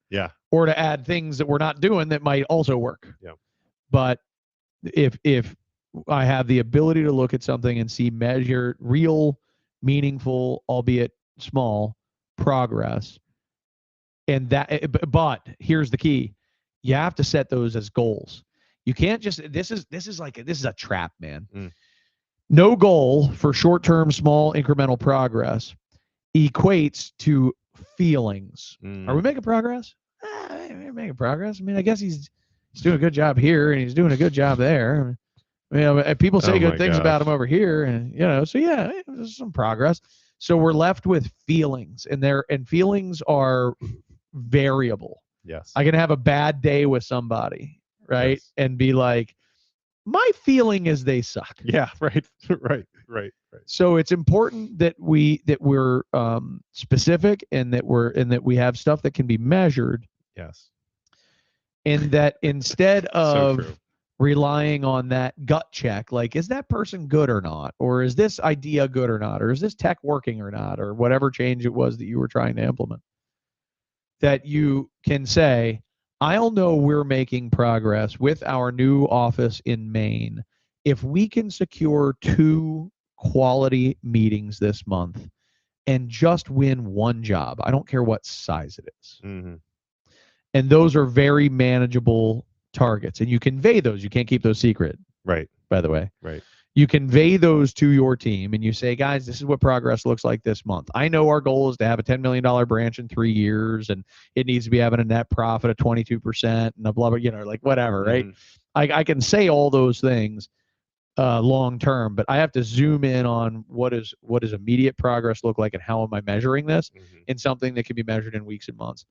or to add things that we're not doing that might also work. But if I have the ability to look at something and see measured, real, meaningful, albeit small, progress, and that, but here's the key: you have to set those as goals. You can't just, this is a trap, man. No goal for short-term, small, incremental progress equates to feelings. Are we making progress? We're making progress. I mean, I guess he's doing a good job here and he's doing a good job there. People say good things about him over here, and so yeah, there's some progress. So we're left with feelings, and feelings are variable. Yes. I can have a bad day with somebody, right? Yes. And be like, my feeling is they suck. Yeah, right. So it's important that we're specific, and that we have stuff that can be measured. Yes. And that instead of relying on that gut check, like, is that person good or not? Or is this idea good or not? Or is this tech working or not? Or whatever change it was that you were trying to implement. That you can say, I'll know we're making progress with our new office in Maine if we can secure 2 quality meetings this month and just win 1 job. I don't care what size it is. And those are very manageable targets. And you convey those. You can't keep those secret. Right. By the way. Right. You convey those to your team and you say, guys, this is what progress looks like this month. I know our goal is to have a $10 million branch in 3 years, and it needs to be having a net profit of 22% and a blah, blah, like whatever, right? I can say all those things long term, but I have to zoom in on what does immediate progress look like, and how am I measuring this in something that can be measured in weeks and months.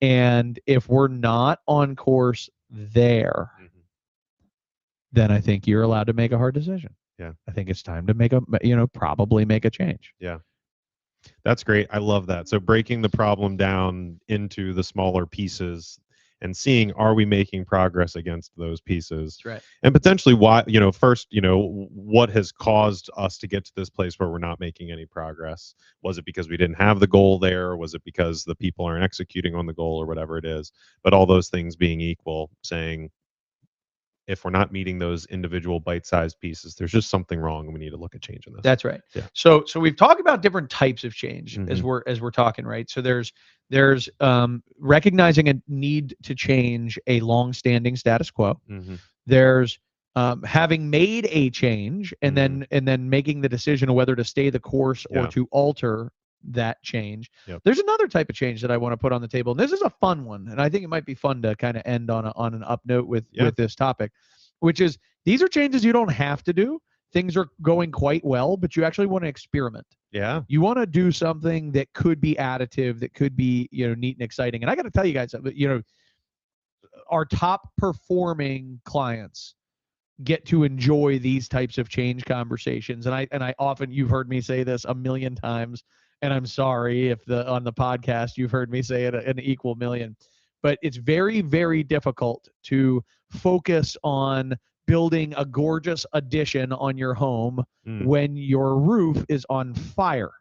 And if we're not on course there, then I think you're allowed to make a hard decision. Yeah. I think it's time to probably make a change. Yeah. That's great. I love that. So breaking the problem down into the smaller pieces and seeing, are we making progress against those pieces? That's right. And potentially why, first, what has caused us to get to this place where we're not making any progress? Was it because we didn't have the goal there? Was it because the people aren't executing on the goal, or whatever it is? But all those things being equal, saying, if we're not meeting those individual bite-sized pieces, there's just something wrong and we need to look at changing this. That's right. Yeah. So we've talked about different types of change as Mm-hmm. we're talking, right? So there's recognizing a need to change a long-standing status quo. Mm-hmm. There's having made a change and Mm-hmm. then making the decision of whether to stay the course or Yeah. to alter that change. Yep. There's another type of change that I want to put on the table, and this is a fun one, and I think it might be fun to kind of end on an up note with this topic, which is these are changes you don't have to do. Things are going quite well, but you actually want to experiment. Yeah. You want to do something that could be additive, that could be, neat and exciting. And I got to tell you guys, our top performing clients get to enjoy these types of change conversations. And I often, you've heard me say this a million times, and I'm sorry if on the podcast you've heard me say it an equal million, but it's very, very difficult to focus on building a gorgeous addition on your home when your roof is on fire.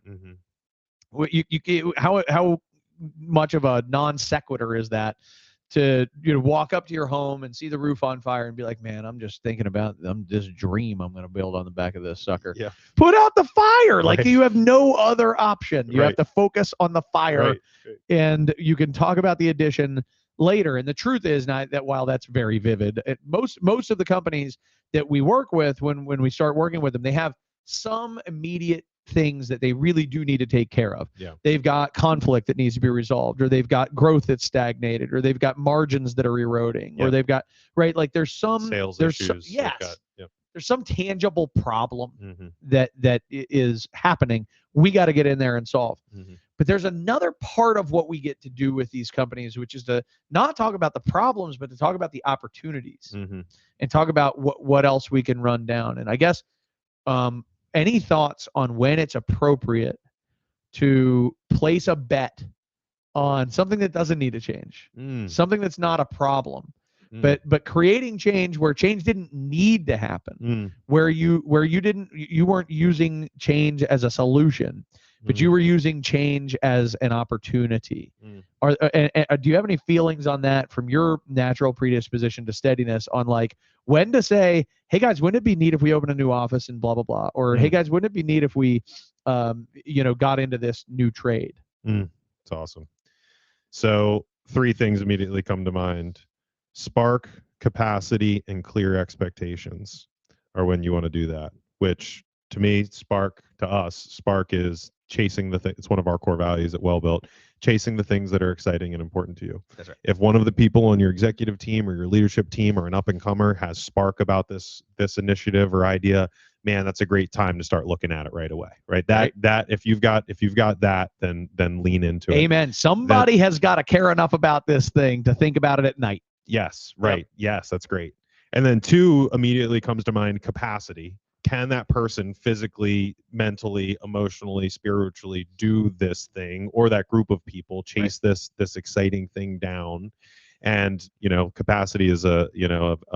How much of a non sequitur is that? To walk up to your home and see the roof on fire and be like, man, I'm just thinking about this dream I'm going to build on the back of this sucker. Yeah. Put out the fire. Like, Right. you have no other option. You Right. have to focus on the fire. Right. And you can talk about the addition later. And the truth is not that while that's very vivid, most of the companies that we work with, when we start working with them, they have some immediate things that they really do need to take care of. Yeah. They've got conflict that needs to be resolved, or they've got growth that's stagnated, or they've got margins that are eroding, or they've got, right, like there's some sales issues. There's some tangible problem that is happening. We got to get in there and solve. But there's another part of what we get to do with these companies, which is to not talk about the problems, but to talk about the opportunities and talk about what else we can run down. And I guess any thoughts on when it's appropriate to place a bet on something that doesn't need to change, something that's not a problem, but creating change where change didn't need to happen, where you weren't using change as a solution, but you were using change as an opportunity. Do you have any feelings on that from your natural predisposition to steadiness on like when to say, hey guys, wouldn't it be neat if we open a new office and blah, blah, blah? Or hey guys, wouldn't it be neat if we, got into this new trade? It's awesome. So 3 things immediately come to mind. Spark, capacity, and clear expectations are when you want to do that, which to me, spark is chasing the thing. It's one of our core values at Wellbuilt, chasing the things that are exciting and important to you. That's right. If one of the people on your executive team or your leadership team or an up and comer has spark about this initiative or idea, man, that's a great time to start looking at it right away. Right. That if you've got that, then lean into it. Amen. Somebody has got to care enough about this thing to think about it at night. Yes. Right. Yep. Yes, that's great. And then 2 immediately comes to mind, capacity. Can that person physically, mentally, emotionally, spiritually do this thing, or that group of people chase this exciting thing down? And capacity is a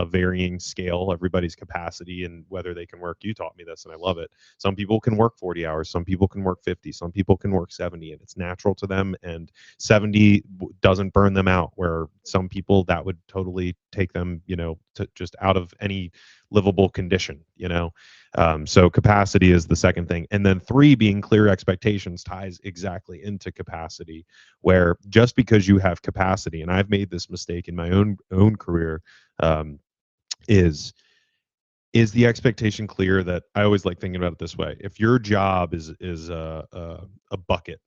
varying scale. Everybody's capacity and whether they can work. You taught me this, and I love it. Some people can work 40 hours. Some people can work 50. Some people can work 70, and it's natural to them. And 70 doesn't burn them out. Where some people that would totally take them, to just out of any livable condition. So capacity is the second thing, and then 3 being clear expectations ties exactly into capacity. Where just because you have capacity, and I've made this mistake in my own career, is the expectation clear? That I always like thinking about it this way: if your job is a bucket,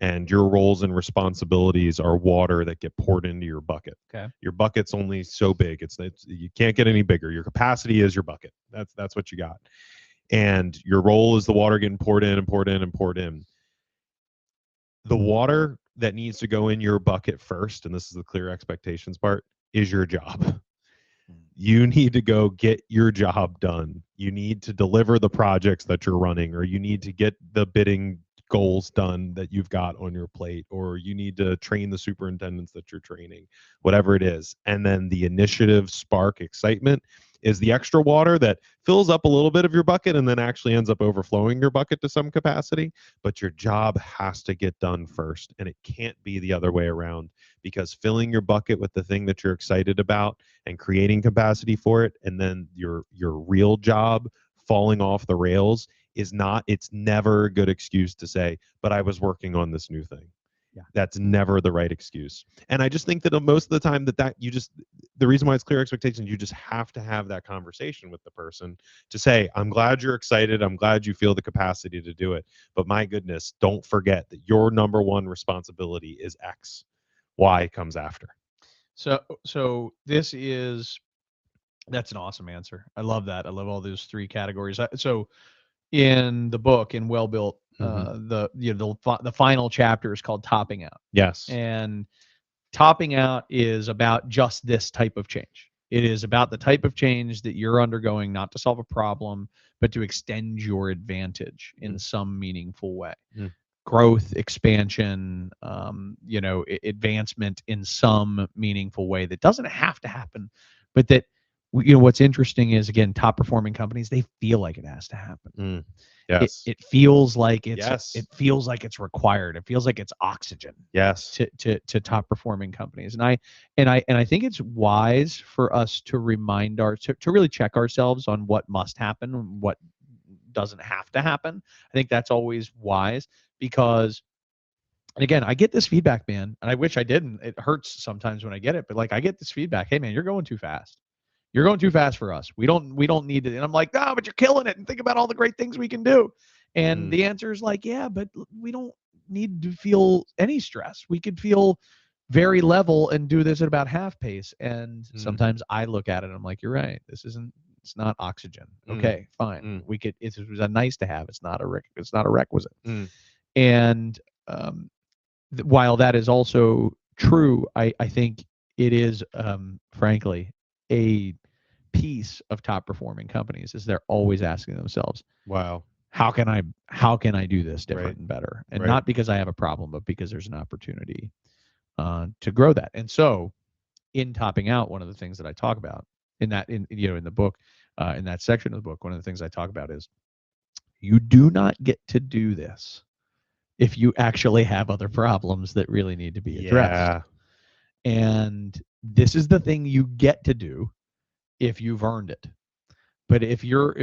and your roles and responsibilities are water that get poured into your bucket. Okay. Your bucket's only so big. It's you can't get any bigger. Your capacity is your bucket. That's what you got. And your role is the water getting poured in and poured in and poured in. The water that needs to go in your bucket first, and this is the clear expectations part, is your job. You need to go get your job done. You need to deliver the projects that you're running, or you need to get the bidding goals done that you've got on your plate, or you need to train the superintendents that you're training, whatever it is. And then the initiative, spark, excitement is the extra water that fills up a little bit of your bucket and then actually ends up overflowing your bucket to some capacity. But your job has to get done first, and it can't be the other way around, because filling your bucket with the thing that you're excited about and creating capacity for it, and then your real job falling off the rails is not, it's never a good excuse to say, but I was working on this new thing. Yeah. That's never the right excuse. And I just think that most of the time that you just, the reason why it's clear expectations, you just have to have that conversation with the person to say, I'm glad you're excited. I'm glad you feel the capacity to do it. But my goodness, don't forget that your number one responsibility is X. Y comes after. So that's an awesome answer. I love that. I love all those three categories. So in the book, in Well Built, the final chapter is called Topping Out. Yes. And topping out is about just this type of change. It is about the type of change that you're undergoing, not to solve a problem, but to extend your advantage in some meaningful way. Growth, expansion, advancement in some meaningful way that doesn't have to happen, but that, what's interesting is, again, top performing companies, they feel like it has to happen. Yes. It feels like it's Yes. it feels like it's required. It feels like it's oxygen. Yes. To top performing companies. And I think it's wise for us to remind to really check ourselves on what must happen and what doesn't have to happen. I think that's always wise, because, and again, I get this feedback, man, and I wish I didn't. It hurts sometimes when I get it, but like, I get this feedback. Hey man, you're going too fast. You're going too fast for us. We don't need it. And I'm like, no, but you're killing it. And think about all the great things we can do. And the answer is like, yeah, but we don't need to feel any stress. We could feel very level and do this at about half pace. And sometimes I look at it and I'm like, you're right. It's not oxygen. Okay, fine. We could, it's a nice to have. It's not a requisite. And while that is also true, I think it is, frankly, a piece of top performing companies is they're always asking themselves, wow, how can I do this different and better? And Right. not because I have a problem, but because there's an opportunity to grow that. And so in topping out, one of the things that I talk about in the book, in that section of the book, one of the things I talk about is, you do not get to do this if you actually have other problems that really need to be addressed. And this is the thing you get to do if you've earned it. But if you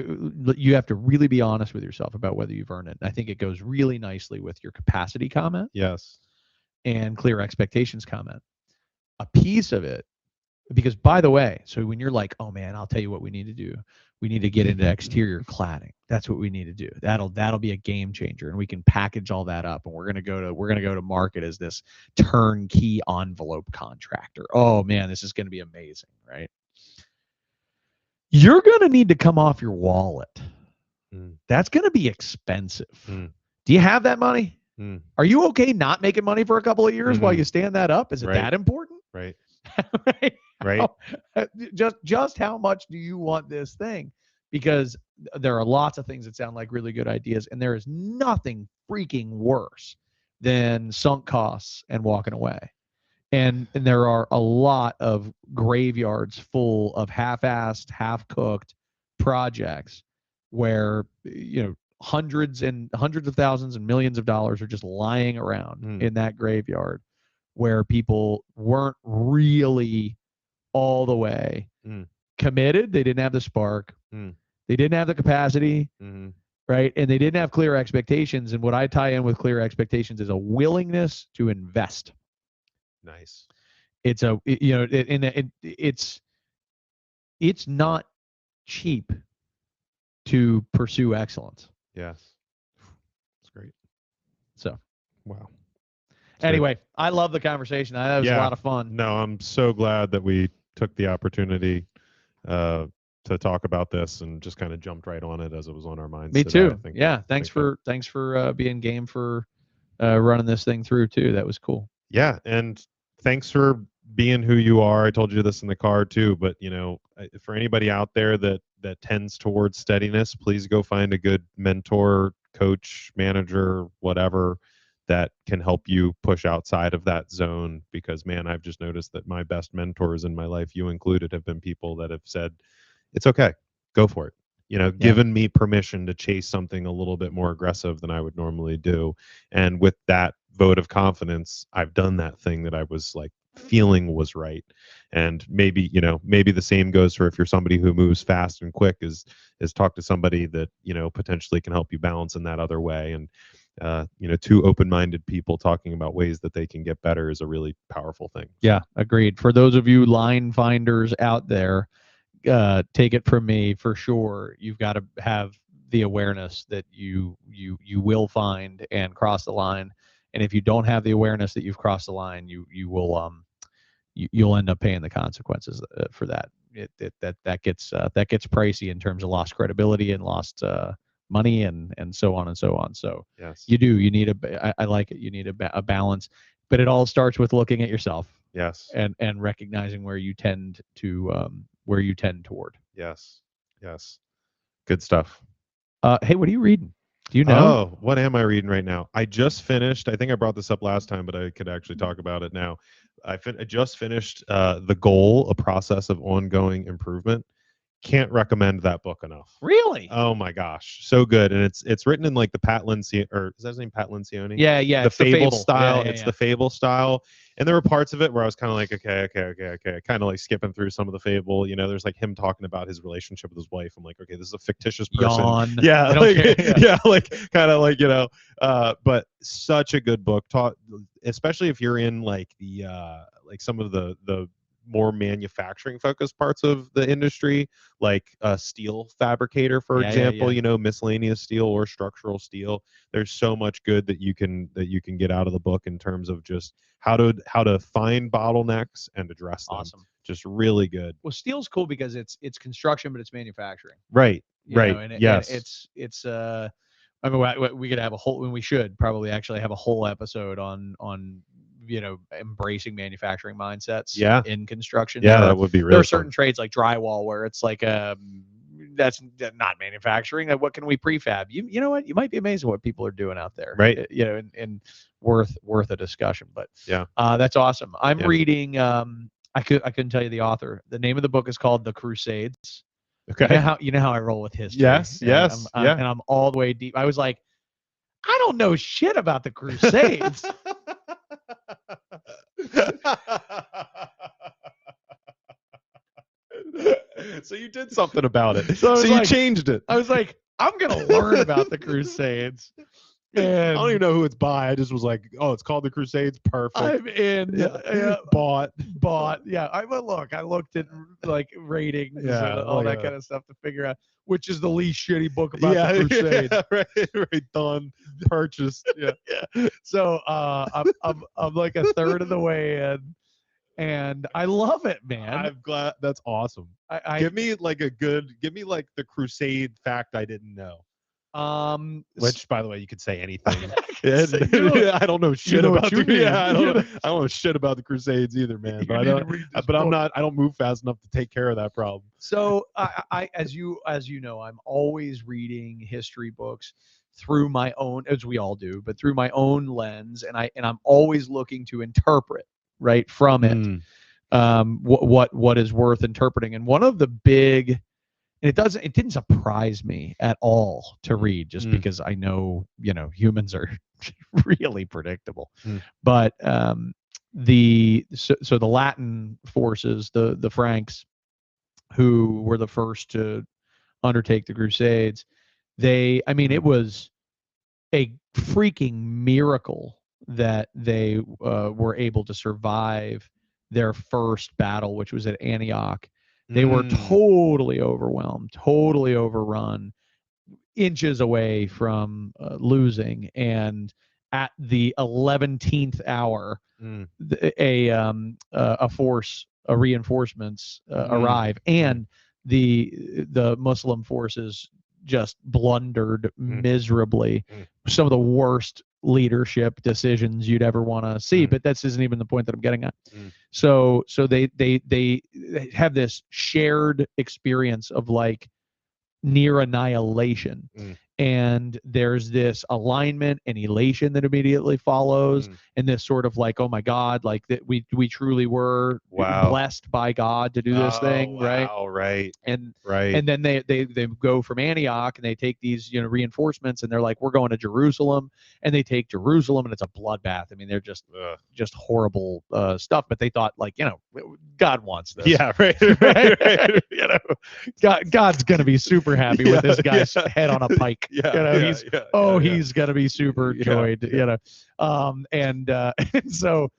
have to really be honest with yourself about whether you've earned it. And I think it goes really nicely with your capacity comment. Yes. And clear expectations comment. A piece of it, because by the way, so when you're like, oh man, I'll tell you what we need to do. We need to get into exterior cladding. That's what we need to do. That'll be a game changer, and we can package all that up. And we're gonna go to market as this turnkey envelope contractor. Oh man, this is gonna be amazing, right? You're gonna need to come off your wallet. That's gonna be expensive. Do you have that money? Are you okay not making money for a couple of years while you stand that up? Is it that important? Right. Right. Just how much do you want this thing? Because there are lots of things that sound like really good ideas, and there is nothing freaking worse than sunk costs and walking away. And there are a lot of graveyards full of half-assed, half-cooked projects where hundreds of thousands and millions of dollars are just lying around in that graveyard, where people weren't really all the way committed. They didn't have the spark. They didn't have the capacity, right? And they didn't have clear expectations. And what I tie in with clear expectations is a willingness to invest. Nice. It's it's not cheap to pursue excellence. Yes. That's great. So, wow. Anyway, I love the conversation. That was a lot of fun. No, I'm so glad that we took the opportunity to talk about this and just kind of jumped right on it as it was on our minds. Me today. too. Yeah. Thanks for being game for running this thing through too. That was cool. Yeah, and thanks for being who you are. I told you this in the car too, but for anybody out there that tends towards steadiness, please go find a good mentor, coach, manager, whatever, that can help you push outside of that zone. Because man, I've just noticed that my best mentors in my life, you included, have been people that have said, it's okay. Go for it. Given me permission to chase something a little bit more aggressive than I would normally do. And with that vote of confidence, I've done that thing that I was like feeling was right. And maybe the same goes for if you're somebody who moves fast and quick, is talk to somebody that, potentially can help you balance in that other way. And two open-minded people talking about ways that they can get better is a really powerful thing. Yeah, agreed. For those of you line finders out there, take it from me, for sure, you've got to have the awareness that you will find and cross the line. And if you don't have the awareness that you've crossed the line, you'll end up paying the consequences for that. That gets pricey in terms of lost credibility and lost money and so on and so on. So yes, you need I like it. You need a balance, but it all starts with looking at yourself. Yes. And recognizing where you tend toward. Yes. Yes. Good stuff. Hey, what are you reading? Do you know? Oh, what am I reading right now? I just finished. I think I brought this up last time, but I could actually talk about it now. I just finished The Goal: A Process of Ongoing Improvement. Can't recommend that book enough. Really? Oh my gosh, so good. And it's written in like the Pat Lencioni, or is that his name, Pat Lencioni? Yeah. The Fable style. Yeah, it's the Fable style. And there were parts of it where I was kind of like, okay, kind of like skipping through some of the Fable. There's like him talking about his relationship with his wife. I'm like, okay, this is a fictitious person. Yawn. Yeah, I don't care. Yeah, like kind of like but such a good book. Taught, especially if you're in like the like some of the more manufacturing focused parts of the industry, like a steel fabricator, for example, miscellaneous steel or structural steel. There's so much good that you can get out of the book in terms of just how to find bottlenecks and address them. Awesome. Just really good. Well, steel's cool because it's construction, but it's manufacturing. Right. Yes. It's I mean, we could have a whole, and we should probably actually have a whole episode on embracing manufacturing mindsets in construction. That would be really there are fun. certain trades like drywall where it's like that's not manufacturing. What can we prefab? You know what? You might be amazed at what people are doing out there. Right. And worth a discussion. But yeah, that's awesome. I'm reading. I couldn't tell you the author. The name of the book is called The Crusades. Okay. You know how I roll with history. Yes. Yes. And I'm all the way deep. I was like, I don't know shit about the Crusades. So you did something about it. So you changed it. I was like, I'm gonna learn about the Crusades. And I don't even know who it's by. I just was like, oh, it's called The Crusades. Perfect. I'm in. Bought. Yeah. I looked at like ratings and all that kind of stuff to figure out which is the least shitty book about the Crusades. Yeah, right. Done. Purchased. Yeah. So I'm like a third of the way in, and I love it, man. I'm glad. That's awesome. Give me like the Crusade fact I didn't know. Which, by the way, you could say anything. I don't know shit about I don't know shit about the Crusades either, man. But I don't move fast enough to take care of that problem. So I as you know, I'm always reading history books through my own, as we all do, but through my own lens, and I'm always looking to interpret right from it what is worth interpreting. And one of the big, and it didn't surprise me at all to read, just because I know humans are really predictable. But the Latin forces, the Franks, who were the first to undertake the Crusades, it was a freaking miracle that they were able to survive their first battle, which was at Antioch. They were totally overwhelmed, totally overrun, inches away from losing. And at the 11th hour, reinforcements arrive, and the Muslim forces just blundered miserably. Some of the worst leadership decisions you'd ever want to see, but this isn't even the point that I'm getting at. So they have this shared experience of like near annihilation, and there's this alignment and elation that immediately follows, and this sort of like, oh my God, like that we truly were blessed by God to do this thing, right? And then they go from Antioch and they take these reinforcements, and they're like, we're going to Jerusalem, and they take Jerusalem, and it's a bloodbath. I mean, they're just horrible stuff, but they thought like, God wants this. Yeah, right. God's gonna be super happy with this guy's head on a pike. He's gonna be super joyed. And so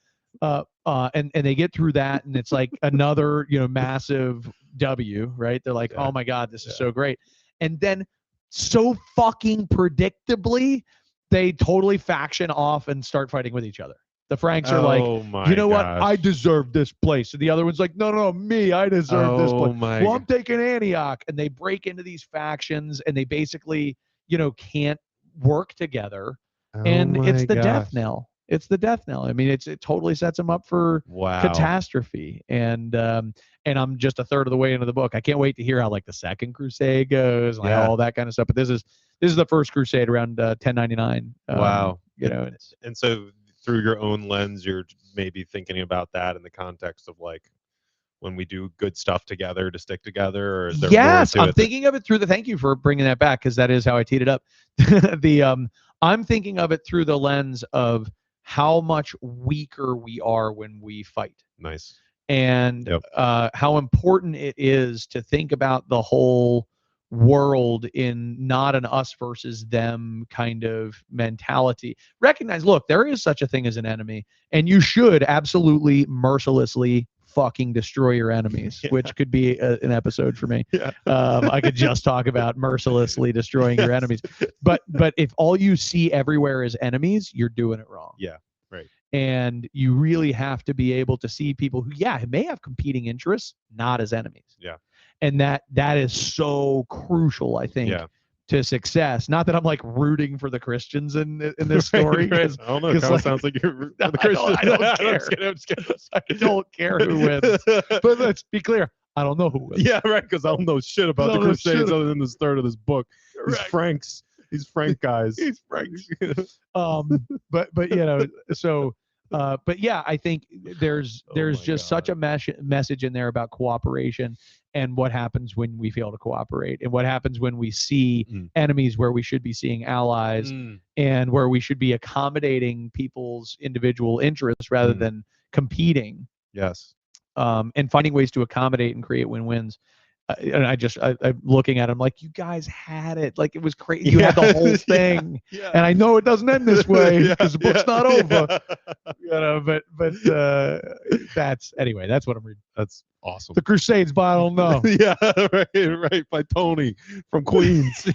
and they get through that, and it's like another massive W, right? They're like, oh my God, this is so great. And then so fucking predictably, they totally faction off and start fighting with each other. The Franks are like, what? I deserve this place. And the other one's like, no, me, I deserve this place. Well, I'm taking Antioch. And they break into these factions, and they basically, can't work together. And it's the death knell. It's the death knell. I mean, it totally sets them up for catastrophe. And I'm just a third of the way into the book. I can't wait to hear how like the Second Crusade goes, and all that kind of stuff. But this is the first crusade around 1099. And so through your own lens, you're maybe thinking about that in the context of like when we do good stuff together to stick together, or is there more to I'm thinking of it through the, thank you for bringing that back, because that is how I teed it up. I'm thinking of it through the lens of how much weaker we are when we fight. Nice. And how important it is to think about the whole world in not an us versus them kind of mentality. Recognize, look, there is such a thing as an enemy, and you should absolutely mercilessly fucking destroy your enemies, which could be an episode for me. I could just talk about mercilessly destroying your enemies. But if all you see everywhere is enemies, you're doing it wrong. And you really have to be able to see people who may have competing interests, not as enemies. And that is so crucial, I think, to success. Not that I'm like rooting for the Christians in this story. I don't know. It kind of sounds like you're rooting for the Christians. I don't care. I'm just kidding. I don't care who wins. But let's be clear. I don't know who wins. Yeah, right. Because I don't know shit about the Crusades other than this third of this book. These Franks. These Frank guys. He's Franks. But yeah, I think there's just such a message in there about cooperation and what happens when we fail to cooperate, and what happens when we see enemies where we should be seeing allies, and where we should be accommodating people's individual interests rather than competing. And finding ways to accommodate and create win-wins. And I'm looking at him like, you guys had it. Like, it was crazy. You had the whole thing. And I know it doesn't end this way because the book's not over. But that's what I'm reading. That's awesome. The Crusades, but I don't know. Right. By Tony from Queens.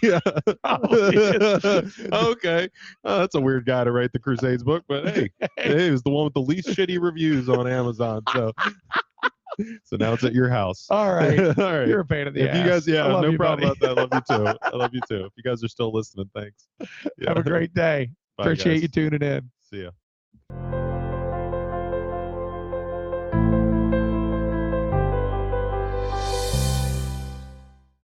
Okay. That's a weird guy to write the Crusades book, but hey, it was the one with the least shitty reviews on Amazon. So now it's at your house. All right. You're a pain in the ass. You guys, no problem about that. I love you too. If you guys are still listening, thanks. Have a great day. Bye, Appreciate guys. you tuning in. See ya.